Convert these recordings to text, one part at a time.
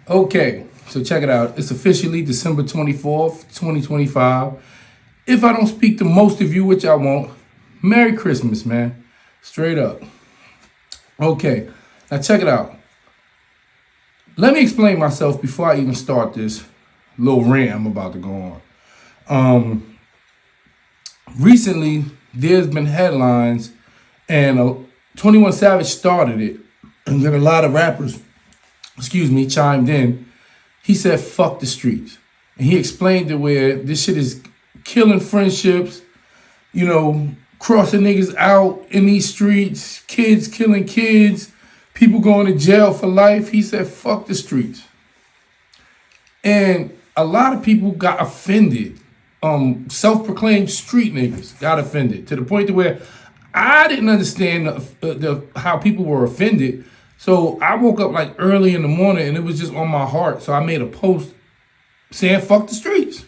Okay, so check it out. It's officially December 24th, 2025. If I don't speak to most of you, which I won't, Merry Christmas, man. Straight up. Okay, now check it out. Let me explain myself before I even start this little rant I'm about to go on. Recently, there's been headlines, and 21 Savage started it, and then a lot of rappers, chimed in. He said, fuck the streets. And he explained it where this shit is killing friendships, crossing niggas out in these streets, kids killing kids, people going to jail for life. He said, fuck the streets. And a lot of people got offended. Self-proclaimed street niggas got offended to the point to where I didn't understand how people were offended. So I woke up like early in the morning and it was just on my heart. So I made a post saying, fuck the streets.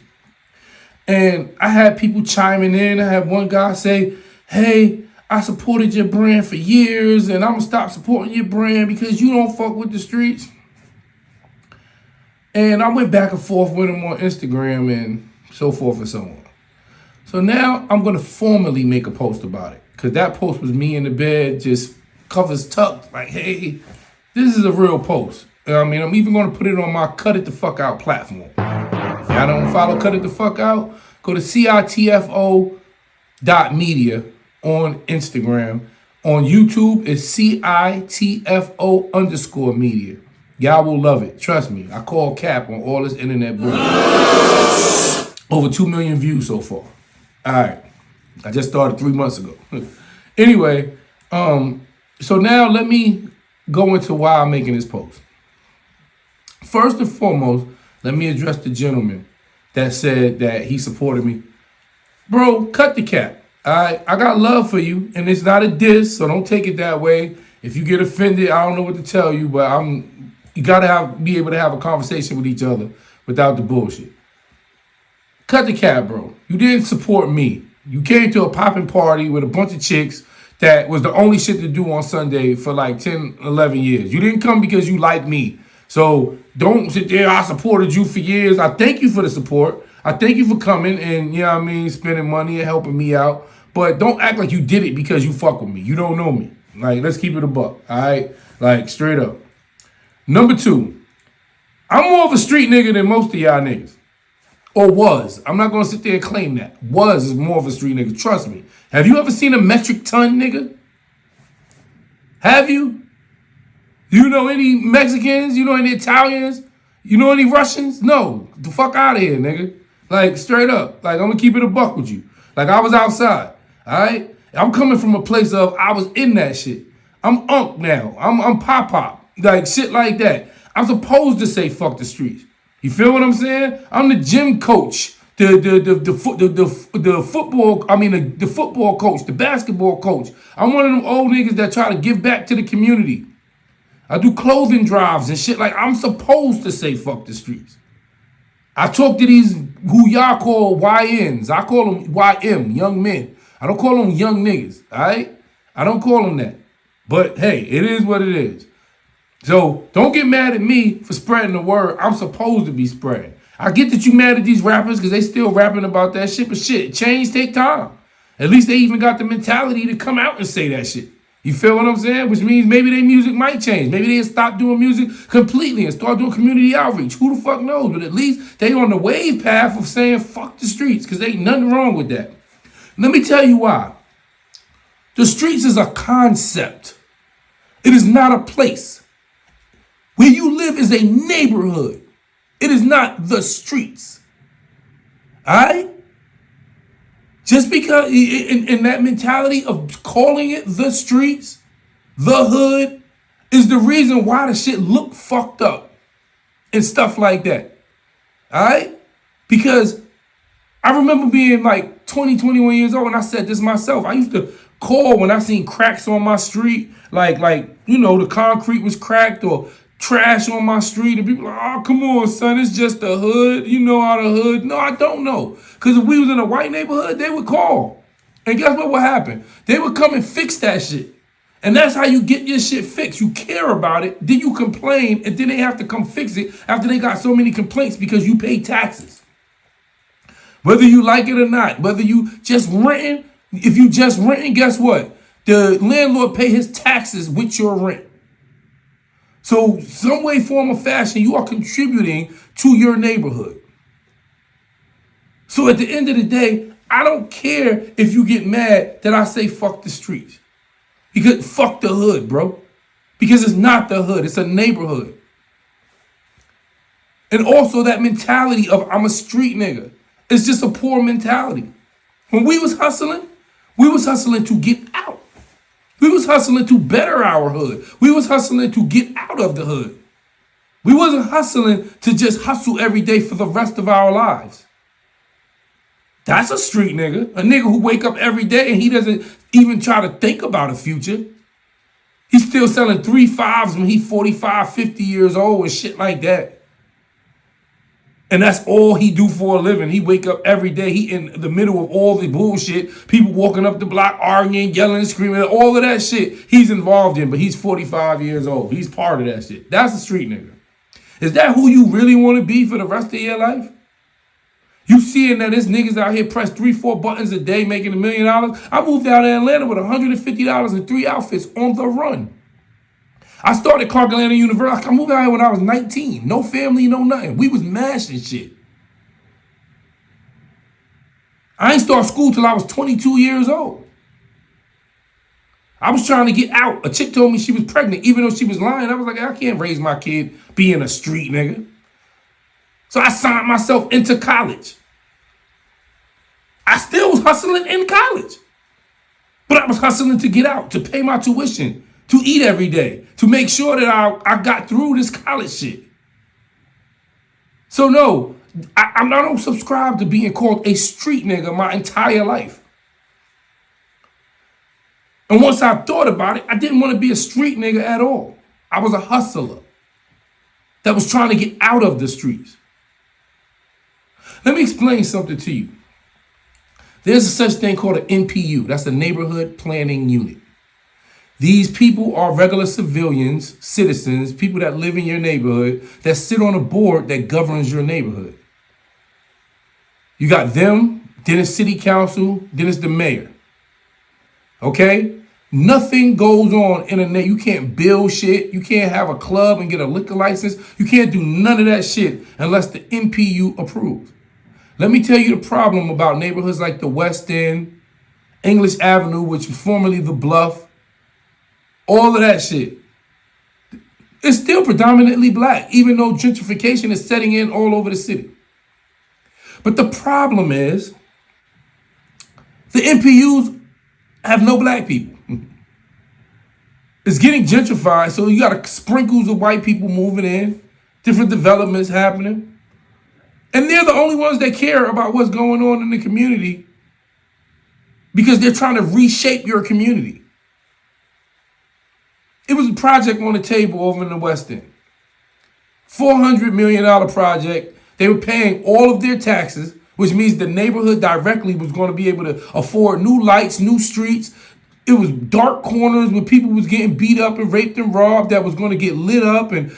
And I had people chiming in. I had one guy say, hey, I supported your brand for years and I'm gonna stop supporting your brand because you don't fuck with the streets. And I went back and forth with him on Instagram and so forth and so on. So now I'm gonna formally make a post about it. Cause that post was me in the bed, just covers tucked, like, hey, this is a real post. I'm even gonna put it on my Cut It the Fuck Out platform. If y'all don't follow Cut It the Fuck Out, go to CITFO.media on Instagram. On YouTube, it's CITFO_media. Y'all will love it. Trust me. I call cap on all this internet bullshit. Over 2 million views so far. All right. I just started 3 months ago. Anyway, so now let me go into why I'm making this post. First and foremost, let me address the gentleman that said that he supported me. Bro, cut the cap. All right? I got love for you, and it's not a diss, so don't take it that way. If you get offended, I don't know what to tell you, but you gotta be able to have a conversation with each other without the bullshit. Cut the cap, bro. You didn't support me. You came to a popping party with a bunch of chicks that was the only shit to do on Sunday for like 10, 11 years. You didn't come because you like me. So don't sit there, I supported you for years. I thank you for the support. I thank you for coming and, spending money and helping me out. But don't act like you did it because you fuck with me. You don't know me. Like, let's keep it a buck, all right? Like, straight up. Number two, I'm more of a street nigga than most of y'all niggas. Or was. I'm not going to sit there and claim that. Was is more of a street nigga. Trust me. Have you ever seen a metric ton nigga? Have you? You know any Mexicans? You know any Italians? You know any Russians? No. Get the fuck out of here, nigga. Like, straight up. Like, I'm going to keep it a buck with you. Like, I was outside. All right? I'm coming from a place of I was in that shit. I'm unk now. I'm pop-pop. Like, shit like that. I'm supposed to say fuck the streets. You feel what I'm saying? I'm the gym coach, the football coach, the basketball coach. I'm one of them old niggas that try to give back to the community. I do clothing drives and shit. Like, I'm supposed to say fuck the streets. I talk to these who y'all call YNs. I call them YM, young men. I don't call them young niggas, all right? I don't call them that. But hey, it is what it is. So don't get mad at me for spreading the word I'm supposed to be spreading. I get that you mad at these rappers because they still rapping about that shit, but shit, change take time. At least they even got the mentality to come out and say that shit. You feel what I'm saying? Which means maybe their music might change. Maybe they stop doing music completely and start doing community outreach. Who the fuck knows? But at least they on the wave path of saying fuck the streets because ain't nothing wrong with that. Let me tell you why. The streets is a concept. It is not a place. Where you live is a neighborhood. It is not the streets. All right? Just because in that mentality of calling it the streets, the hood, is the reason why the shit look fucked up and stuff like that. All right? Because I remember being like 20, 21 years old and I said this myself. I used to call when I seen cracks on my street, like the concrete was cracked or trash on my street, and people like, oh, come on, son, it's just the hood. You know how the hood. No, I don't know. Because if we was in a white neighborhood, they would call. And guess what would happen? They would come and fix that shit. And that's how you get your shit fixed. You care about it, then you complain, and then they have to come fix it after they got so many complaints because you pay taxes. Whether you like it or not, whether you just renting, if you just renting, guess what? The landlord pay his taxes with your rent. So some way, form, or fashion, you are contributing to your neighborhood. So at the end of the day, I don't care if you get mad that I say fuck the streets. Because fuck the hood, bro. Because it's not the hood, it's a neighborhood. And also that mentality of I'm a street nigga. It's just a poor mentality. When we was hustling to get out. We was hustling to better our hood. We was hustling to get out of the hood. We wasn't hustling to just hustle every day for the rest of our lives. That's a street nigga. A nigga who wake up every day and he doesn't even try to think about a future. He's still selling 3.5s when he's 45, 50 years old and shit like that. And that's all he do for a living. He wake up every day. He in the middle of all the bullshit. People walking up the block, arguing, yelling, screaming, all of that shit he's involved in, but he's 45 years old. He's part of that shit. That's a street nigga. Is that who you really want to be for the rest of your life? You seeing that this niggas out here press 3-4 buttons a day making $1 million? I moved out of Atlanta with $150 and 3 outfits on the run. I started Clark Atlanta University. I moved out here when I was 19. No family, no nothing. We was mashing shit. I ain't start school till I was 22 years old. I was trying to get out. A chick told me she was pregnant, even though she was lying. I was like, I can't raise my kid being a street nigga. So I signed myself into college. I still was hustling in college. But I was hustling to get out, to pay my tuition, to eat every day, to make sure that I got through this college shit. So no, I don't subscribe to being called a street nigga my entire life. And once I thought about it, I didn't want to be a street nigga at all. I was a hustler that was trying to get out of the streets. Let me explain something to you. There's a such thing called an NPU. That's the Neighborhood Planning Unit. These people are regular civilians, citizens, people that live in your neighborhood that sit on a board that governs your neighborhood. You got them, then it's city council, then it's the mayor. Okay? Nothing goes on in a neighborhood. You can't build shit. You can't have a club and get a liquor license. You can't do none of that shit unless the NPU approves. Let me tell you the problem about neighborhoods like the West End, English Avenue, which was formerly the Bluff, all of that shit. It's still predominantly black, even though gentrification is setting in all over the city. But the problem is, the NPUs have no black people. It's getting gentrified, so you got sprinkles of white people moving in, different developments happening. And they're the only ones that care about what's going on in the community because they're trying to reshape your community. It was a project on the table over in the West End. $400 million project. They were paying all of their taxes, which means the neighborhood directly was going to be able to afford new lights, new streets. It was dark corners where people was getting beat up and raped and robbed that was going to get lit up and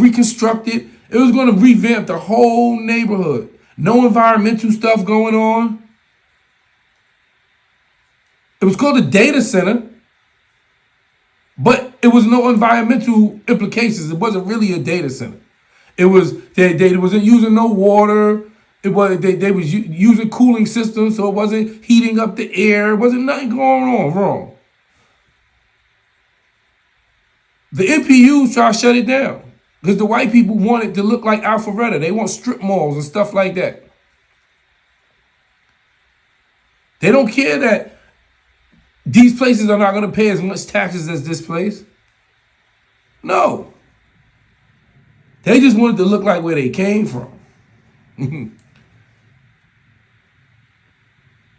reconstructed. It was going to revamp the whole neighborhood. No environmental stuff going on. It was called a data center, but it was no environmental implications. It wasn't really a data center. It was they wasn't using no water. It was they was using cooling systems, so it wasn't heating up the air. It wasn't nothing going on wrong. The NPUs try to shut it down because the white people want it to look like Alpharetta. They want strip malls and stuff like that. They don't care that these places are not going to pay as much taxes as this place. No. They just wanted to look like where they came from.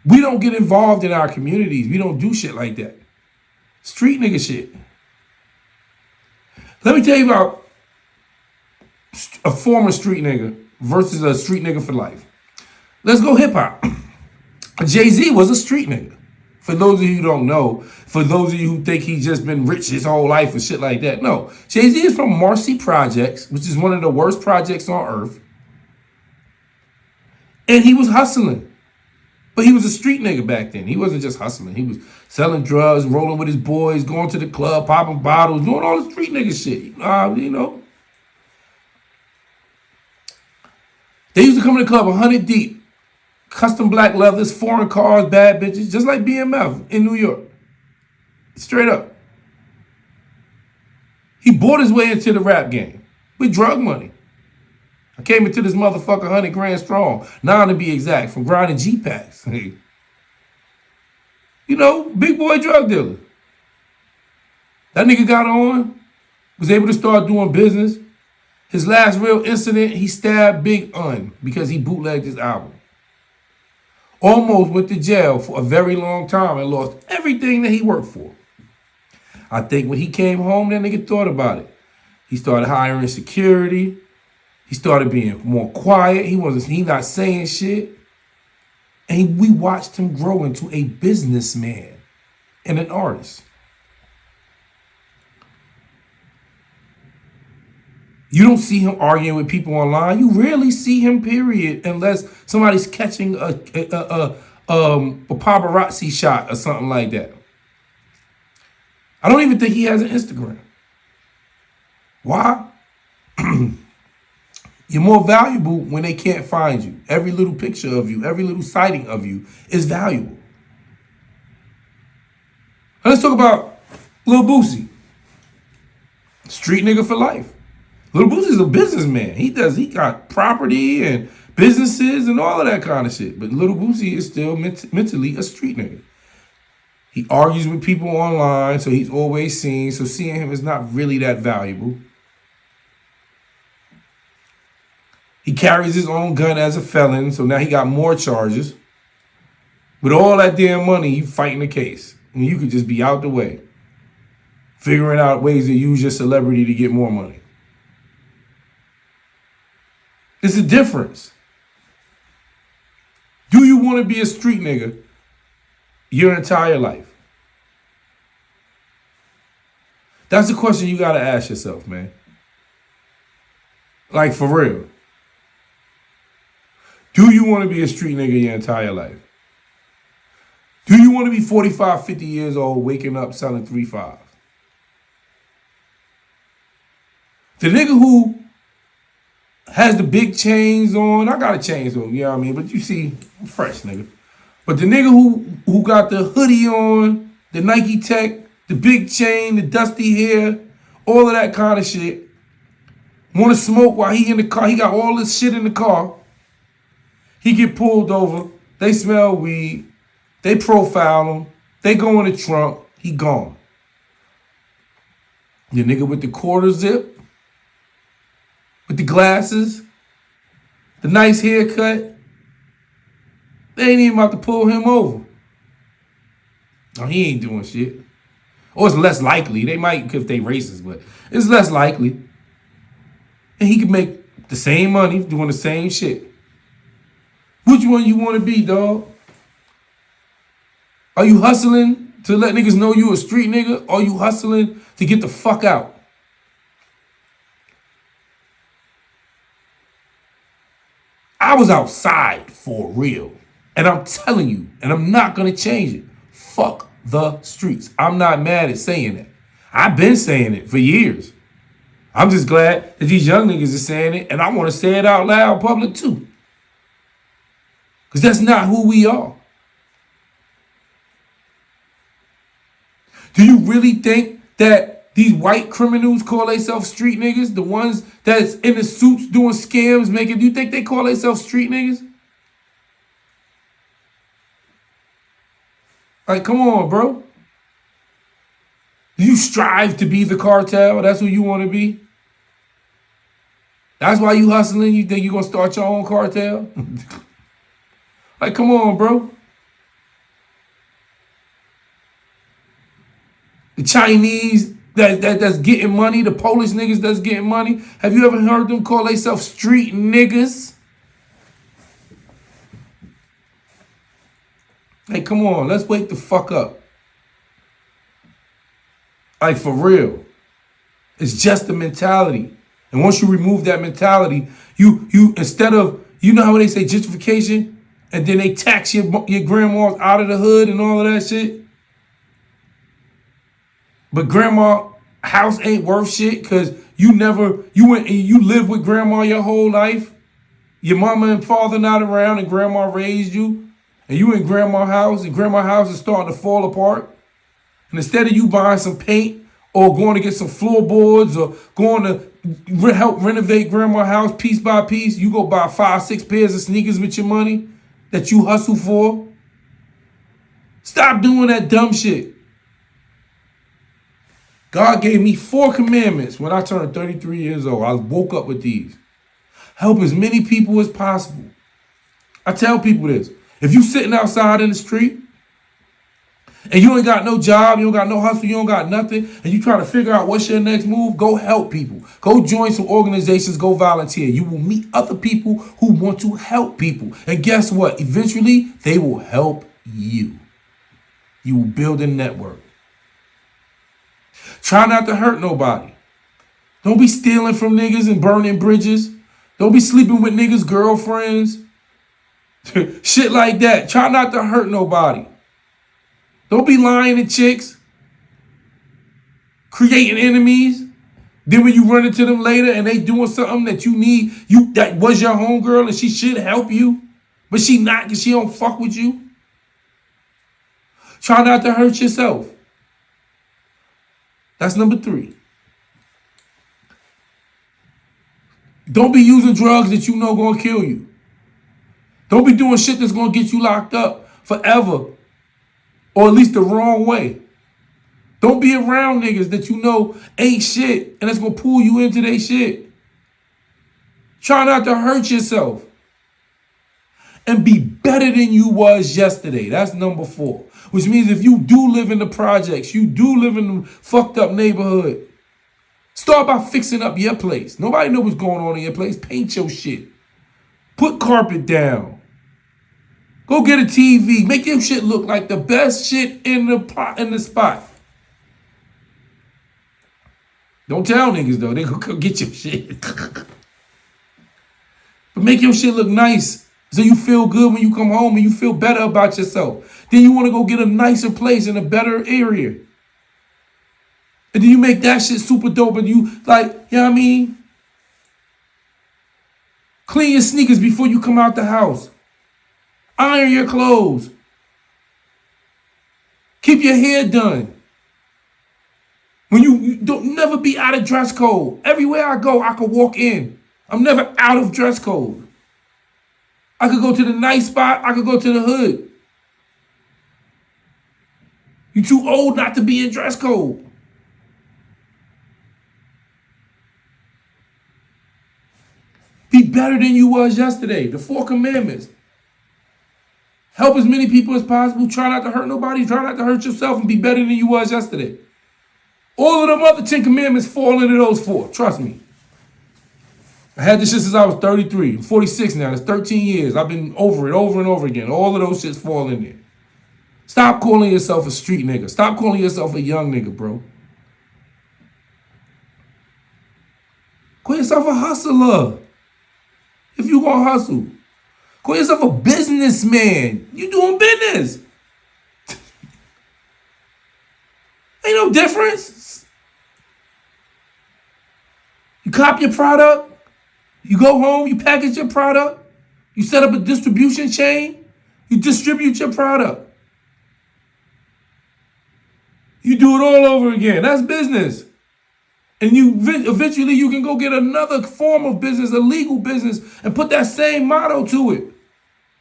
We don't get involved in our communities. We don't do shit like that. Street nigga shit. Let me tell you about a former street nigga versus a street nigga for life. Let's go hip hop. Jay-Z was a street nigga For those of you who don't know, for those of you who think he's just been rich his whole life and shit like that, no. Jay-Z is from Marcy Projects, which is one of the worst projects on earth. And he was hustling. But he was a street nigga back then. He wasn't just hustling. He was selling drugs, rolling with his boys, going to the club, popping bottles, doing all the street nigga shit. You know. They used to come to the club 100 deep. Custom black leathers, foreign cars, bad bitches, just like BMF in New York. Straight up. He bought his way into the rap game with drug money. I came into this motherfucker 100 grand strong, 9 to be exact, from grinding G-Packs. You know, big boy drug dealer. That nigga got on, was able to start doing business. His last real incident, he stabbed Big Un because he bootlegged his album. Almost went to jail for a very long time and lost everything that he worked for. I think when he came home, that nigga thought about it. He started hiring security. He started being more quiet. He not saying shit. And we watched him grow into a businessman and an artist. You don't see him arguing with people online. You rarely see him, period, unless somebody's catching a paparazzi shot or something like that. I don't even think he has an Instagram. Why? You're more valuable when they can't find you. Every little picture of you, every little sighting of you is valuable. Now let's talk about Lil Boosie. Street nigga for life. Lil Boosie's a businessman. He got property and businesses and all of that kind of shit. But Lil Boosie is still mentally a street nigga. He argues with people online, so he's always seen. So seeing him is not really that valuable. He carries his own gun as a felon, so now he got more charges. With all that damn money, you fighting the case. And you could just be out the way, figuring out ways to use your celebrity to get more money. It's a difference. Do you want to be a street nigga your entire life? That's the question you got to ask yourself, man. Like, for real. Do you want to be a street nigga your entire life? Do you want to be 45, 50 years old, waking up selling 3-5? The nigga who has the big chains on, I got a chains on, you know what I mean? But you see, I'm fresh, nigga. But the nigga who got the hoodie on, the Nike Tech, the big chain, the dusty hair, all of that kind of shit, want to smoke while he in the car. He got all this shit in the car. He get pulled over. They smell weed. They profile him. They go in the trunk. He gone. The nigga with the quarter zip, with the glasses, the nice haircut, they ain't even about to pull him over. No, he ain't doing shit. Or it's less likely. They might because they racist, but it's less likely. And he could make the same money doing the same shit. Which one you want to be, dog? Are you hustling to let niggas know you a street nigga? Or are you hustling to get the fuck out? I was outside for real. And I'm telling you, and I'm not going to change it. Fuck the streets. I'm not mad at saying that. I've been saying it for years. I'm just glad that these young niggas are saying it, and I want to say it out loud public too. Because that's not who we are. Do you really think that these white criminals call themselves street niggas? The ones that's in the suits doing scams, do you think they call themselves street niggas? Like, come on, bro. Do you strive to be the cartel? That's who you want to be? That's why you hustling? You think you're going to start your own cartel? Like, come on, bro. The Chinese that's getting money, the Polish niggas that's getting money. Have you ever heard them call themselves street niggas? Hey, come on, let's wake the fuck up. Like, for real. It's just the mentality. And once you remove that mentality, you instead of, you know how they say gentrification? And then they tax your grandmas out of the hood and all of that shit? But grandma house ain't worth shit because you went and you lived with grandma your whole life. Your mama and father not around and grandma raised you. And you in grandma house and grandma house is starting to fall apart. And instead of you buying some paint or going to get some floorboards or going to help renovate grandma house piece by piece, you go buy 5, 6 pairs of sneakers with your money that you hustle for. Stop doing that dumb shit. God gave me 4 commandments when I turned 33 years old. I woke up with these. Help as many people as possible. I tell people this. If you sitting outside in the street and you ain't got no job, you don't got no hustle, you don't got nothing, and you trying to figure out what's your next move, go help people. Go join some organizations, go volunteer. You will meet other people who want to help people. And guess what? Eventually, they will help you. You will build a network. Try not to hurt nobody. Don't be stealing from niggas and burning bridges. Don't be sleeping with niggas' girlfriends. Shit like that. Try not to hurt nobody. Don't be lying to chicks. Creating enemies. Then when you run into them later and they doing something that you need, that was your homegirl and she should help you, but she not because she don't fuck with you. Try not to hurt yourself. That's number 3. Don't be using drugs that you know gonna kill you. Don't be doing shit that's gonna get you locked up forever, or at least the wrong way. Don't be around niggas that you know ain't shit and that's gonna pull you into their shit. Try not to hurt yourself. And be better than you was yesterday. That's number 4. Which means if you do live in the projects, you do live in the fucked up neighborhood, start by fixing up your place. Nobody knows what's going on in your place. Paint your shit. Put carpet down. Go get a TV. Make your shit look like the best shit in the spot. Don't tell niggas though. They go get your shit. But make your shit look nice. So you feel good when you come home and you feel better about yourself. Then you want to go get a nicer place in a better area. And then you make that shit super dope and you like, you know what I mean? Clean your sneakers before you come out the house. Iron your clothes. Keep your hair done. When you don't never be out of dress code. Everywhere I go, I could walk in. I'm never out of dress code. I could go to the nice spot. I could go to the hood. You too old not to be in dress code. Be better than you was yesterday. The 4 commandments. Help as many people as possible. Try not to hurt nobody. Try not to hurt yourself and be better than you was yesterday. All of them other 10 commandments fall into those 4. Trust me. I had this shit since I was 33. I'm 46 now. That's 13 years. I've been over it over and over again. All of those shits fall in there. Stop calling yourself a street nigga. Stop calling yourself a young nigga, bro. Call yourself a hustler. If you gonna hustle. Call yourself a businessman. You doing business. Ain't no difference. You cop your product. You go home, you package your product, you set up a distribution chain, you distribute your product. You do it all over again. That's business. And eventually you can go get another form of business, a legal business, and put that same motto to it.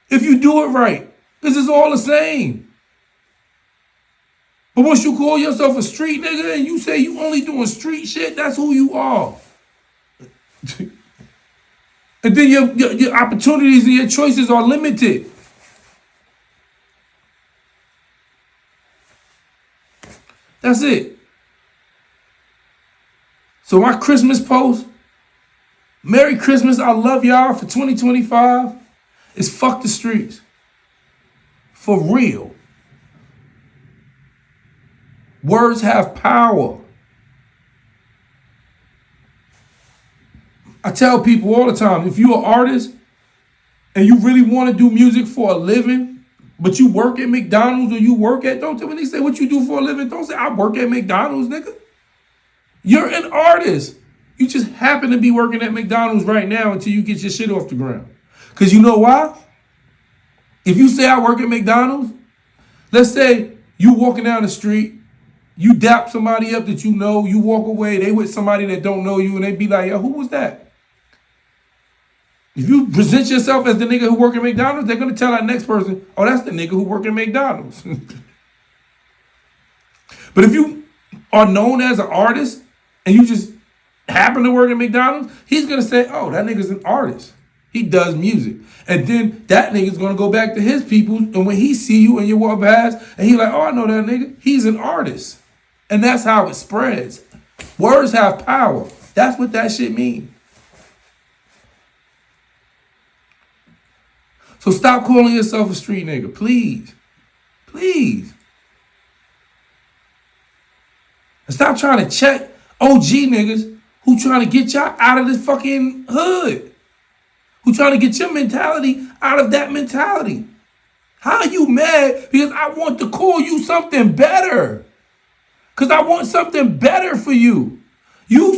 If you do it right, because it's all the same. But once you call yourself a street nigga and you say you only doing street shit, that's who you are. And then your opportunities and your choices are limited. That's it. So my Christmas post, Merry Christmas, I love y'all for 2025, is fuck the streets. For real. Words have power. I tell people all the time, if you're an artist and you really want to do music for a living, but you work at McDonald's or you work at, don't tell me, when they say what you do for a living, don't say I work at McDonald's, nigga. You're an artist. You just happen to be working at McDonald's right now until you get your shit off the ground. Because you know why? If you say I work at McDonald's, let's say you walking down the street, you dap somebody up that you know, you walk away, they with somebody that don't know you, and they be like, yo, who was that? If you present yourself as the nigga who work at McDonald's, they're going to tell that next person, oh, that's the nigga who work at McDonald's. But if you are known as an artist and you just happen to work at McDonald's, he's going to say, oh, that nigga's an artist. He does music. And then that nigga's going to go back to his people, and when he see you and you walk past, and he like, oh, I know that nigga. He's an artist. And that's how it spreads. Words have power. That's what that shit means. So stop calling yourself a street nigga, please. Please. And stop trying to check OG niggas who trying to get y'all out of this fucking hood. Who trying to get your mentality out of that mentality. How are you mad? Because I want to call you something better. Because I want something better for you. Your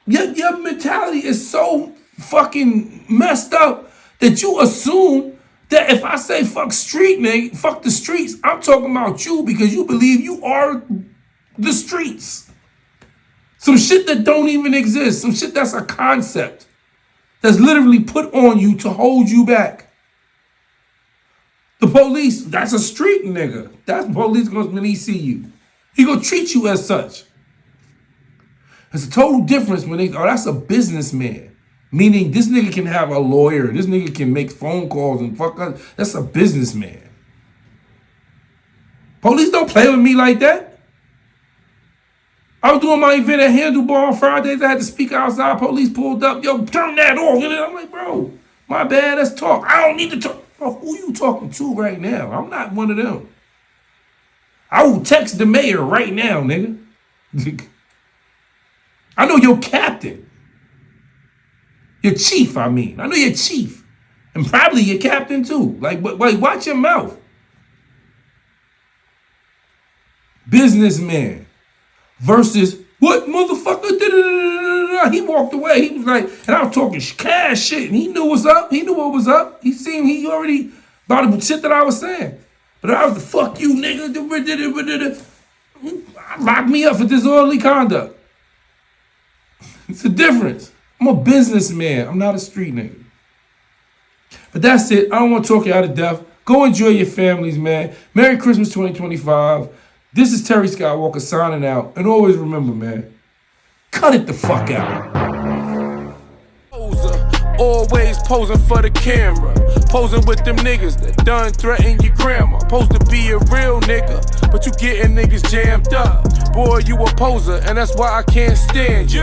mentality is so fucking messed up that you assume that if I say fuck street nigga, fuck the streets, I'm talking about you because you believe you are the streets. Some shit that don't even exist. Some shit that's a concept. That's literally put on you to hold you back. The police, that's a street nigga. That's the police when he see you. He gonna treat you as such. It's a total difference when that's a businessman. Meaning this nigga can have a lawyer. This nigga can make phone calls and fuck up. That's a businessman. Police don't play with me like that. I was doing my event at Handlebar on Fridays. I had to speak outside. Police pulled up. Yo, turn that off. And I'm like, bro, my bad. Let's talk. I don't need to talk. Bro, who you talking to right now? I'm not one of them. I will text the mayor right now, nigga. I know your captain. Your chief, I mean. I know your chief. And probably your captain too. Like, watch your mouth. Businessman versus what motherfucker? He walked away. He was like, and I was talking cash shit. And he knew what's up. He knew what was up. He already about the shit that I was saying. But I was the fuck you, nigga. Lock me up for disorderly conduct. It's a difference. I'm a businessman. I'm not a street nigga. But that's it. I don't want to talk you out of death. Go enjoy your families, man. Merry Christmas 2025. This is Terry Skywalker signing out. And always remember, man, cut it the fuck out. Always posing for the camera. Posing with them niggas that done threaten your grandma. Supposed to be a real nigga, but you getting niggas jammed up. Boy, you a poser, and that's why I can't stand you.